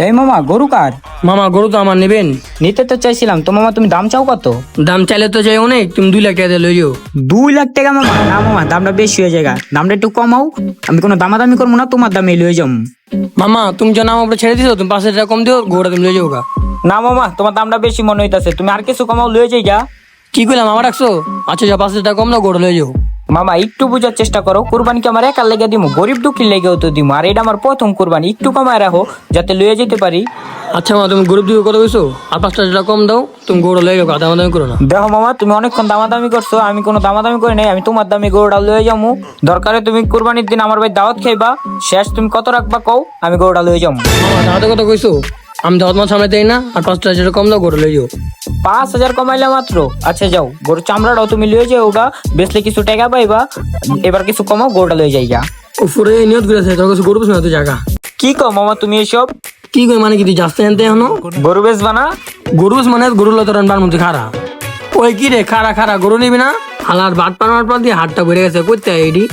এই মামা গরু কার? মামা গরু তো আমার নেবেন। নিতে তো চাইছিলাম তো মামা, তুমি দাম চাও কত? দাম চাইলে তো চাই অনেক, তুমি 2 লাখ টাকা দিয়ে লইও। 2 লাখ টাকা মামা? না মামা, দামটা বেশি হয়ে যায়, দামটা একটু কমাও। আমি কোনো দামাদামি করবো না, তোমার দামে লয়ে যাম। মামা তুমি যে নাম উপরে ছেড়ে দিছো, তুমি 5,000 টাকা কম দিও, গরুটা তুমি লই যাও গা। না মামা, তোমার দামটা বেশি মনে হইতাছে, তুমি আর কিছু কমাও, লয়ে যাই গা। কি কইলাম আমার রাখছো? আচ্ছা যা 5,000 টাকা কম দাও, গরু লই যাও। মামা একটু বুঝার চেষ্টা করো, কুরবানি কি আমার একার লেগে দিমু? গরিব দুঃখীর লেগেও তো দিমু, আর এটা আমার প্রথম কুরবানি, একটু কমায় রাখো যাতে লয়ে যেতে পারি। আচ্ছা মামা তুমি গরিব দিকে কত কইছো? আর 5,000 টাকা কম দাও, তুমি গরু লই যাও, দামাদামি করো না। দেখো মামা, তুমি অনেকক্ষণ দামাদামি করছো, আমি কোনো দামাদামি করি নাই, আমি তোমার দামে গরুটা লয়ে যাবো। দরকারে তুমি কুরবানির দিন আমার ভাই দাওয়াত খাইবা, শেষ তুমি কত রাখবা কও, আমি গরুটা লয়ে যাবো। মামা দাঁড়াতে কত কইছো? আমি দাওয়াত মাছ সামনে দেই না, আর 5,000 টাকা কম দাও, গরু লই যাও। 5,000 কমাইলে মাত্র? আচ্ছা যাও, গরুর চামড়াটাও তুমি লয়ে যাও গা, বেচলে কিছু টাকা পাইবা। এবার কিছু কমাও, গরুটা লয়ে যাই গা। উপরে নিয়ত করেছে তোর কাছে গরু বেচবে না, তুই জায়গা কি কও মামা তুমি এসব? কি কই মানে কি তুই যাচ্ছে আনতে এখনো? গরু বেচবা না? গরু বেচ মানে গরু লয় তোর আনবার মধ্যে খারা। ওই কি রে খারা খারা গরু নিবি না? হালার বাট পার দিয়ে হাতটা ভরে গেছে, করতে এইডি।